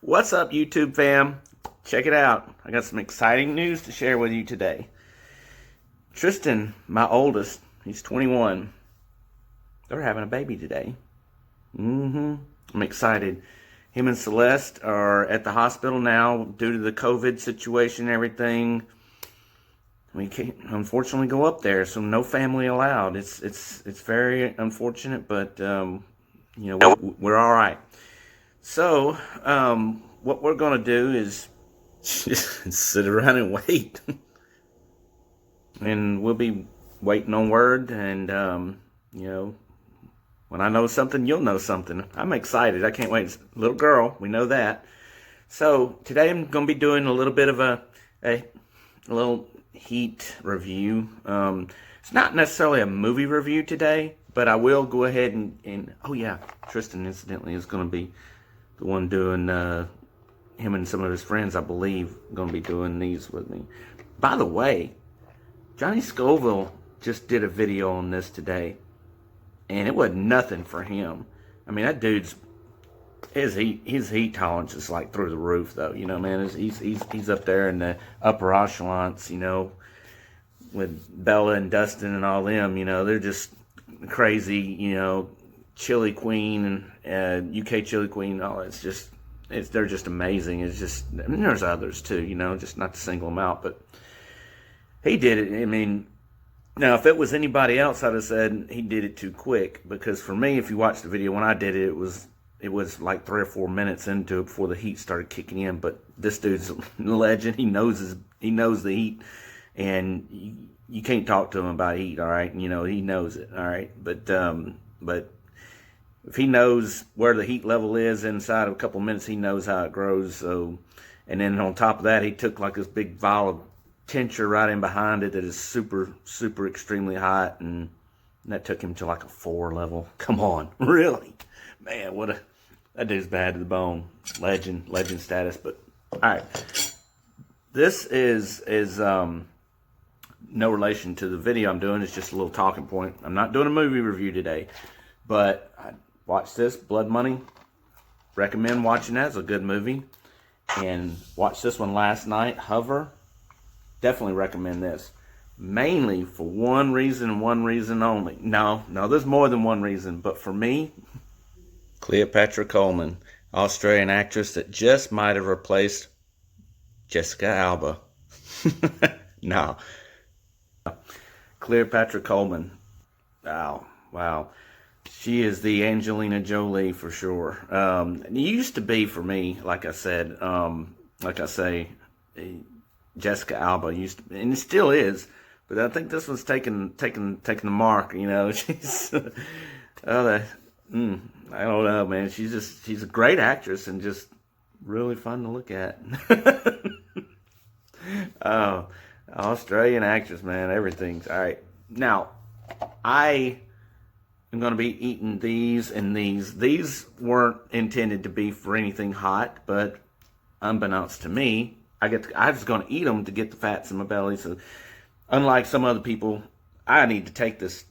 What's up, YouTube fam? Check it out. I got some exciting news to share with you today. Tristan, my oldest, he's 21. They're having a baby today. I'm excited. Him and Celeste are at the hospital now due to the COVID situation and everything. We can't, unfortunately, go up there, so no family allowed. It's very unfortunate, but we're all right. So what we're gonna do is just sit around and wait, and we'll be waiting on word. And when I know something, you'll know something. I'm excited. I can't wait. It's a little girl, we know that. So today I'm gonna be doing a little bit of a little heat review. It's not necessarily a movie review today, but I will go ahead and oh yeah, Tristan incidentally is going to be the one doing, him and some of his friends, I believe, going to be doing these with me. By the way, Johnny Scoville just did a video on this today, and it wasn't nothing for him. I mean, that dude's his heat tolerance is like through the roof, though. You know, man, he's up there in the upper echelons. You know, with Bella and Dustin and all them. You know, they're just crazy. You know, Chili Queen and UK Chili Queen. Oh, they're just amazing. It's just, I mean, there's others too. You know, just not to single them out, but he did it. I mean, now if it was anybody else, I'd have said he did it too quick. Because for me, if you watch the video when I did it, it was like 3 or 4 minutes into it before the heat started kicking in. But this dude's a legend. He knows the heat, and you can't talk to him about heat. All right, you know he knows it. All right, but if he knows where the heat level is inside of a couple minutes, he knows how it grows. So, and then on top of that, he took like this big vial of tincture right in behind it that is super, super extremely hot, and that took him to like a 4 level. Come on, really? Man, that dude's bad to the bone. Legend status. But all right, this is no relation to the video I'm doing. It's just a little talking point. I'm not doing a movie review today, but I watched this Blood Money. Recommend watching that. It's a good movie. And watched this one last night, Hover. Definitely recommend this. Mainly for one reason and one reason only. No, there's more than one reason, but for me, Cleopatra Coleman, Australian actress that just might have replaced Jessica Alba. No. Cleopatra Coleman. Wow. She is the Angelina Jolie for sure. It used to be for me, like I said, Jessica Alba used to, and it still is, but I think this one's taking the mark. You know, she's I don't know, man. She's a great actress and just really fun to look at. Oh, Australian actress, man. Everything's all right. Now, I am going to be eating these and these. These weren't intended to be for anything hot, but unbeknownst to me, I was going to eat them to get the fats in my belly. So, unlike some other people, I need to take this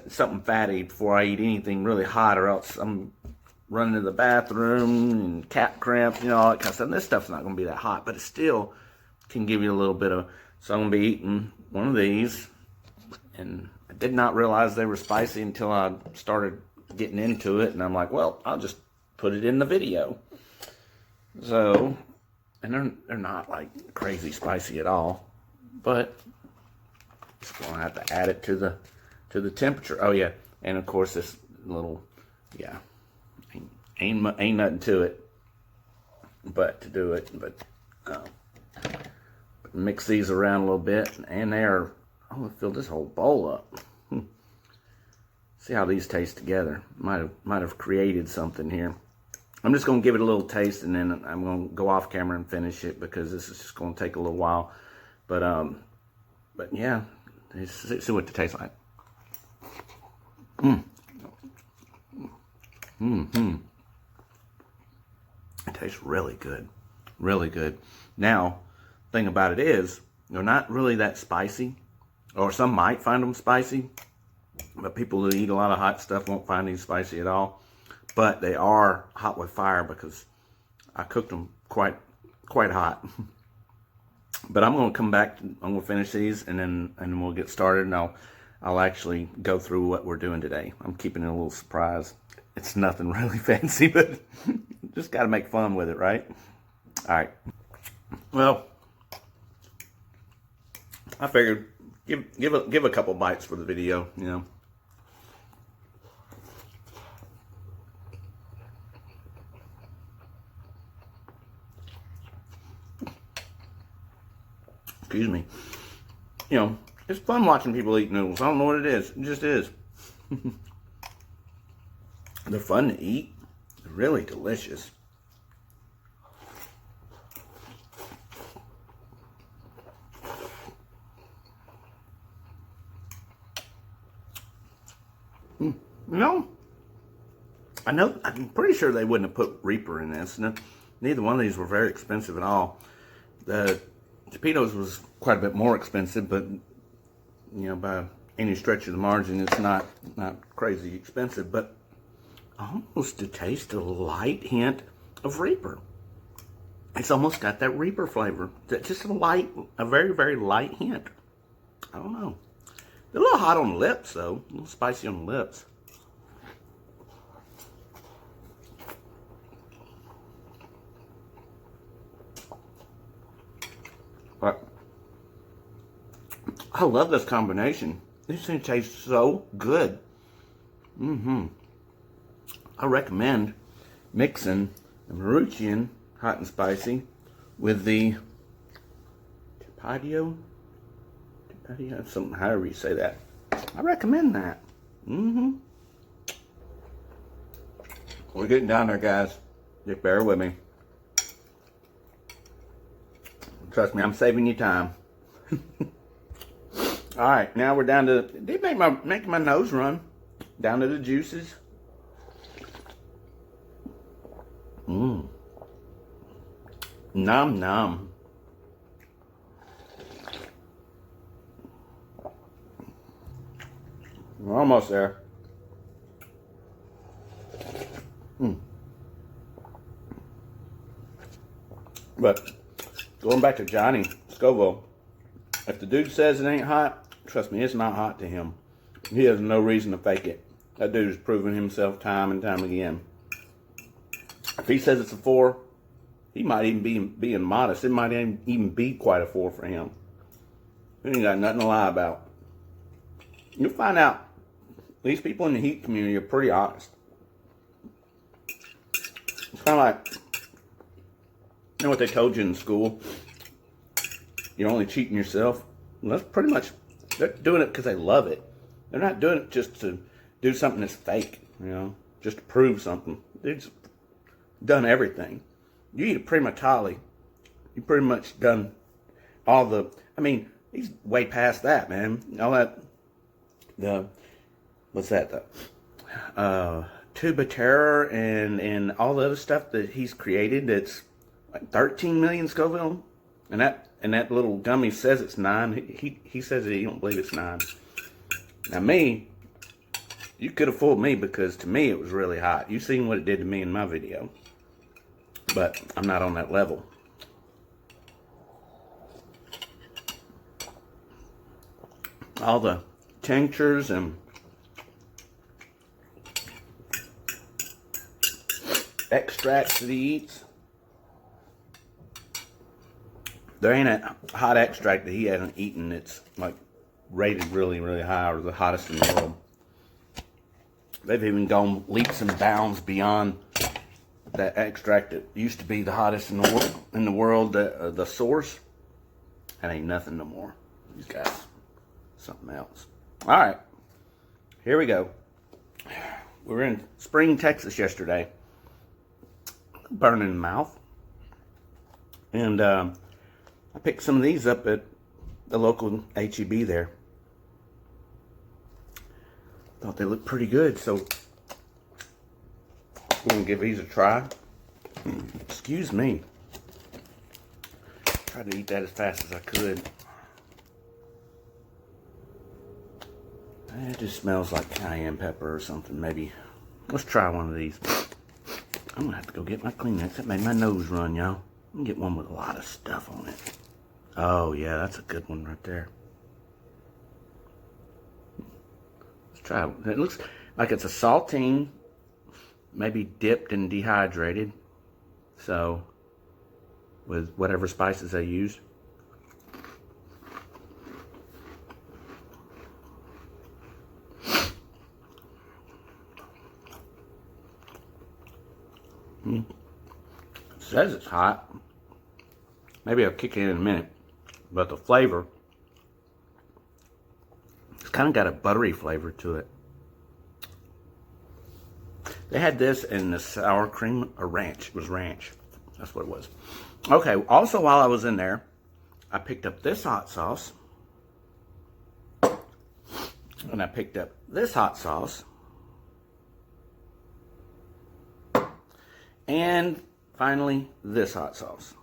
something fatty before I eat anything really hot, or else I'm running to the bathroom and cat cramps, you know, all that kind of stuff. And this stuff's not going to be that hot, but it still can give you a little bit of. So I'm going to be eating one of these, and I did not realize they were spicy until I started getting into it, and I'm like, well, I'll just put it in the video. So, and they're not like crazy spicy at all, but just going to have to add it to the temperature. Oh yeah, and of course this little, yeah, ain't nothing to it, but to do it. But mix these around a little bit, and they're, oh, I filled this whole bowl up. See how these taste together. Might have created something here. I'm just going to give it a little taste, and then I'm going to go off camera and finish it because this is just going to take a little while. But yeah, see what it tastes like. It tastes really good, really good. Now, thing about it is, they're not really that spicy, or some might find them spicy, but people who eat a lot of hot stuff won't find these spicy at all. But they are hot with fire because I cooked them quite hot. But I'm going to come back. I'm going to finish these, and then we'll get started. And I'll actually go through what we're doing today. I'm keeping it a little surprise. It's nothing really fancy, but just got to make fun with it, right? All right. Well, I figured give a couple bites for the video, you know. Excuse me. You know, it's fun watching people eat noodles. I don't know what it is. It just is. They're fun to eat. They're really delicious. You know, I'm pretty sure they wouldn't have put Reaper in this. Neither one of these were very expensive at all. The Topedos was quite a bit more expensive, but you know, by any stretch of the margin, it's not crazy expensive. But almost to taste a light hint of Reaper. It's almost got that Reaper flavor. Just a very, very light hint. I don't know. They're a little hot on the lips, though. A little spicy on the lips. But I love this combination. This thing tastes so good. I recommend mixing the Maruchan hot and spicy with the Topedo, something, however you say that. I recommend that. We're getting down there, guys. Just bear with me. Trust me, I'm saving you time. All right, now we're down to. They making my nose run. Down to the juices. Nom nom. We're almost there. But going back to Johnny Scoville, if the dude says it ain't hot, trust me, it's not hot to him. He has no reason to fake it. That dude's proven himself time and time again. If he says it's a 4, he might even be being modest. It might even be quite a 4 for him. He ain't got nothing to lie about. You'll find out. These people in the heat community are pretty honest. It's kind of like, you know what they told you in school? You're only cheating yourself. Well, that's pretty much, they're doing it because they love it. They're not doing it just to do something that's fake, you know, just to prove something. They've done everything. You eat a prima tali, you pretty much done all the, I mean, he's way past that, man. All that, what's that, Tuba Terror and all the other stuff that he's created that's like 13 million Scoville, and that little gummy says it's 9. He says that he don't believe it's 9. Now me, you could have fooled me because to me it was really hot. You seen what it did to me in my video, but I'm not on that level. All the tinctures and extracts that he eats. There ain't a hot extract that he hasn't eaten that's like rated really, really high or the hottest in the world. They've even gone leaps and bounds beyond that extract that used to be the hottest in the world, the source. That ain't nothing no more. These guys, something else. All right, here we go. We were in Spring, Texas yesterday. Burning the mouth. And I picked some of these up at the local H-E-B there. Thought they looked pretty good, so I'm gonna give these a try. Excuse me. Tried to eat that as fast as I could. It just smells like cayenne pepper or something, maybe. Let's try one of these. I'm gonna have to go get my Kleenex. That made my nose run, y'all. I'm gonna get one with a lot of stuff on it. Oh yeah, that's a good one right there. Let's try it. It looks like it's a saltine, maybe dipped and dehydrated. So, with whatever spices they used. It says it's hot. Maybe I'll kick it in a minute. But the flavor, it's kind of got a buttery flavor to it. They had this in the sour cream or ranch. It was ranch. That's what it was. Okay, also while I was in there, I picked up this hot sauce. And I picked up this hot sauce. And finally, this hot sauce.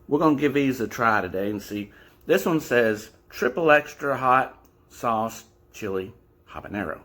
We're going to give these a try today and see. This one says triple extra hot sauce chili habanero.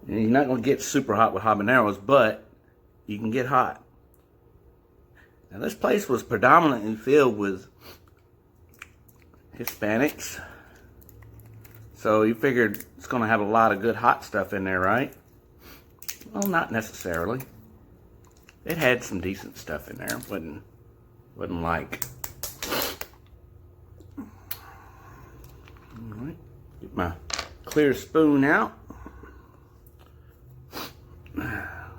And you're not going to get super hot with habaneros, but you can get hot. Now this place was predominantly filled with Hispanics. So you figured it's going to have a lot of good hot stuff in there, right? Well, not necessarily. It had some decent stuff in there. Wasn't like. Alright. Get my clear spoon out.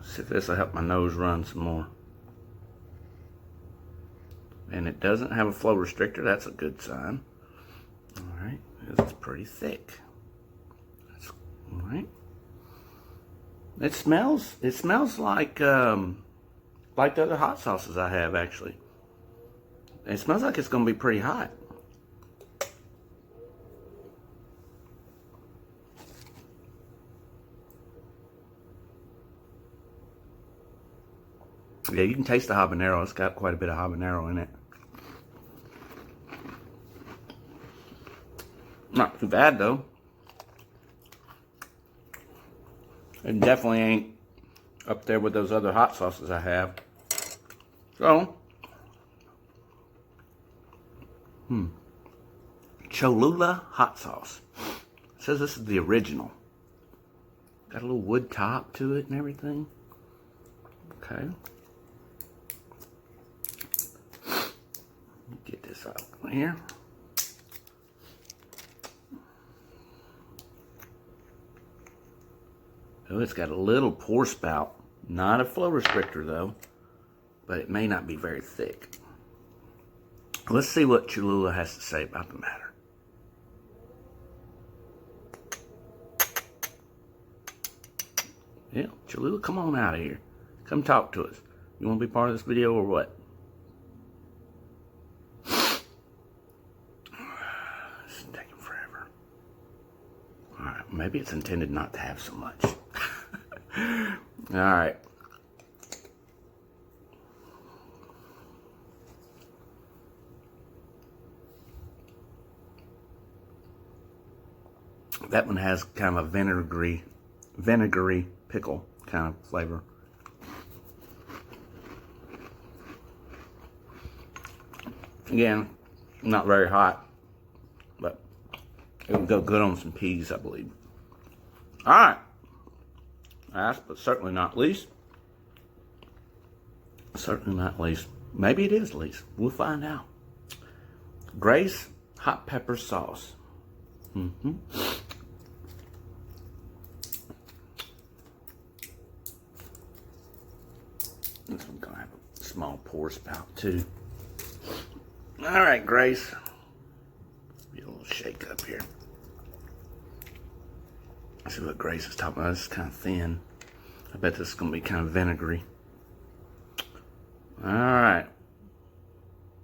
See if this will help my nose run some more. And it doesn't have a flow restrictor. That's a good sign. Alright. It's pretty thick. Alright. It smells like the other hot sauces I have, actually. It smells like it's going to be pretty hot. Yeah, you can taste the habanero. It's got quite a bit of habanero in it. Not too bad, though. It definitely ain't up there with those other hot sauces I have. So, Cholula Hot Sauce. It says this is the original. Got a little wood top to it and everything. Okay. Get this out here. Oh, it's got a little pour spout. Not a flow restrictor, though. But it may not be very thick. Let's see what Cholula has to say about the matter. Yeah, Cholula, come on out of here. Come talk to us. You want to be part of this video or what? This is taking forever. Alright, maybe it's intended not to have so much. Alright. That one has kind of a vinegary pickle kind of flavor. Again, not very hot, but it would go good on some peas, I believe. Alright. Last but certainly not least. Certainly not least. Maybe it is least. We'll find out. Grace hot pepper sauce. This one's gonna have a small pour spout too. All right, Grace. Be a little shake up here. Let's see what Grace is talking about. This is kind of thin. I bet this is gonna be kind of vinegary. All right.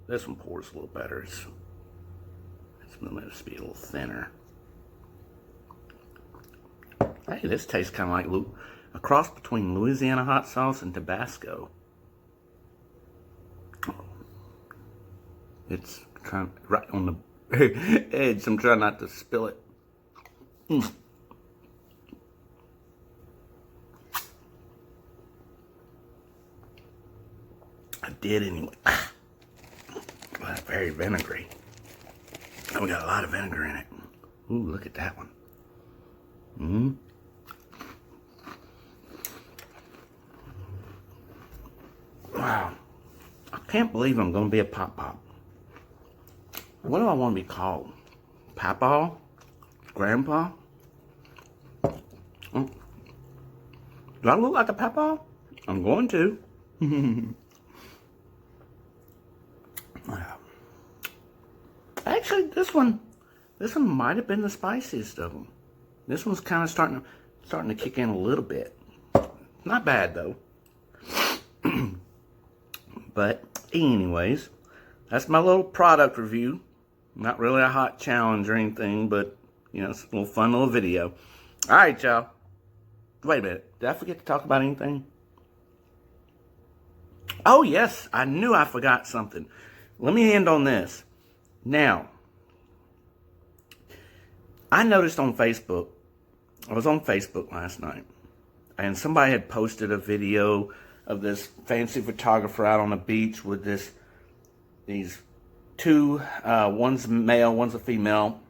This one pours a little better. It's meant to be a little thinner. Hey, this tastes kind of like a cross between Louisiana hot sauce and Tabasco. It's kind of right on the edge. I'm trying not to spill it. I did anyway. Well, very vinegary. Oh, we got a lot of vinegar in it. Ooh, look at that one. Wow. I can't believe I'm going to be a pop-pop. What do I want to be called? Papa? Grandpa? Do I look like a papa? I'm going to. Actually, this one might have been the spiciest of them. This one's kind of starting to kick in a little bit. Not bad though. But anyways, that's my little product review. Not really a hot challenge or anything, but you know, it's a little fun little video. All right, y'all. Wait a minute. Did I forget to talk about anything? Oh yes, I knew I forgot something. Let me end on this. Now, I noticed on Facebook, I was on Facebook last night, and somebody had posted a video of this fancy photographer out on the beach with these two, one's a male, one's a female.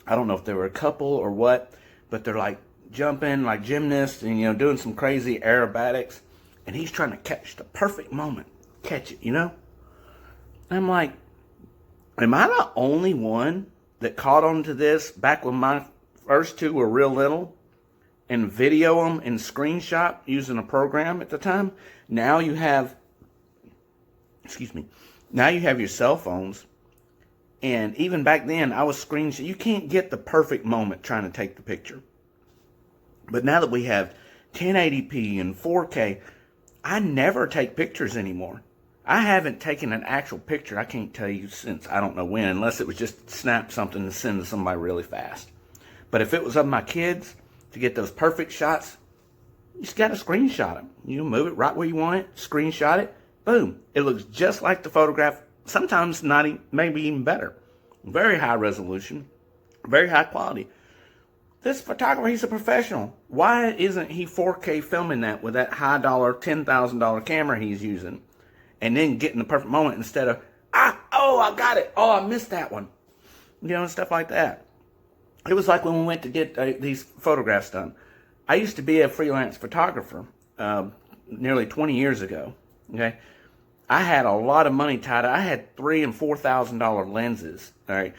I don't know if they were a couple or what, but they're like jumping like gymnasts and, you know, doing some crazy aerobatics, and he's trying to catch the perfect moment, catch it, you know? And I'm like, am I the only one that caught on to this back when my first two were real little and video them and screenshot using a program at the time? Now you have, now you have your cell phones, and even back then I was screenshot. You can't get the perfect moment trying to take the picture. But now that we have 1080p and 4K, I never take pictures anymore. I haven't taken an actual picture, I can't tell you since I don't know when, unless it was just snap something and send to somebody really fast. But if it was of my kids, to get those perfect shots, you just got to screenshot them. You move it right where you want it, screenshot it, boom. It looks just like the photograph, sometimes not, maybe even better. Very high resolution, very high quality. This photographer, he's a professional. Why isn't he 4K filming that with that high dollar, $10,000 camera he's using? And then getting the perfect moment instead of, I got it. Oh, I missed that one. You know, and stuff like that. It was like when we went to get these photographs done. I used to be a freelance photographer nearly 20 years ago. Okay, I had a lot of money tied up. I had $3,000 and $4,000 lenses. All right,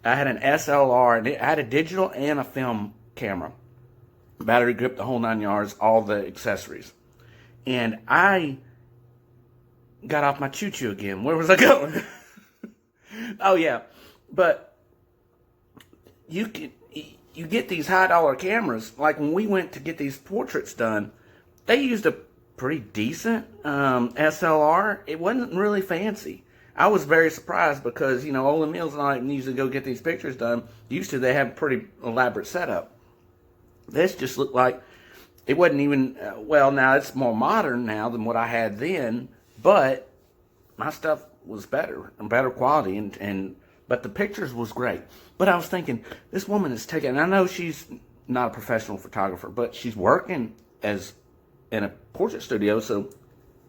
I had an SLR, and I had a digital and a film camera, battery grip, the whole 9 yards, all the accessories, and I got off my choo-choo again. Where was I going? Oh, yeah. But you get these high-dollar cameras. Like when we went to get these portraits done, they used a pretty decent SLR. It wasn't really fancy. I was very surprised because, you know, Ola Mills and I usually go get these pictures done. Used to, they have a pretty elaborate setup. This just looked like it wasn't even, well, now it's more modern now than what I had then. But my stuff was better and better quality, but the pictures was great. But I was thinking, this woman is taking, and I know she's not a professional photographer, but she's working as in a portrait studio, so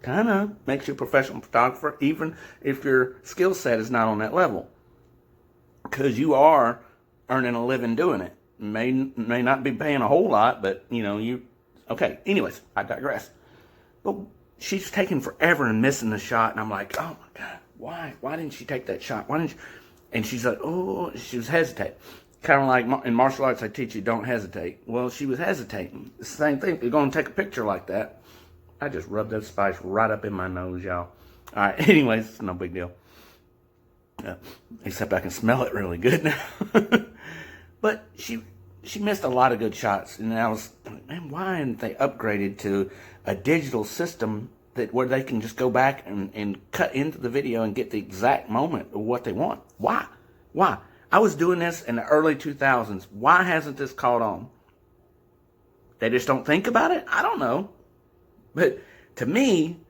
kind of makes you a professional photographer, even if your skill set is not on that level, because you are earning a living doing it. May not be paying a whole lot, but you know you. Okay. Anyways, I digress. But she's taking forever and missing the shot, and I'm like, oh my God, why? Why didn't she take that shot? Why didn't she? And she's like, oh, she was hesitating. Kind of like in martial arts, I teach you don't hesitate. Well, she was hesitating. It's the same thing. If you're going to take a picture like that, I just rubbed that spice right up in my nose, y'all. All right, anyways, it's no big deal. Except I can smell it really good now. But she missed a lot of good shots, and I was, man, why haven't they upgraded to a digital system where they can just go back and cut into the video and get the exact moment of what they want? Why? I was doing this in the early 2000s. Why hasn't this caught on? They just don't think about it? I don't know. But to me,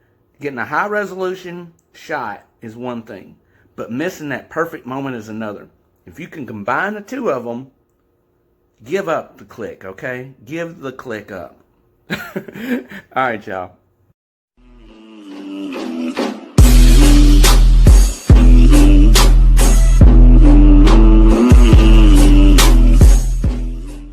getting a high resolution shot is one thing, but missing that perfect moment is another. If you can combine the two of them, give up the click, okay? Give the click up. All right, y'all.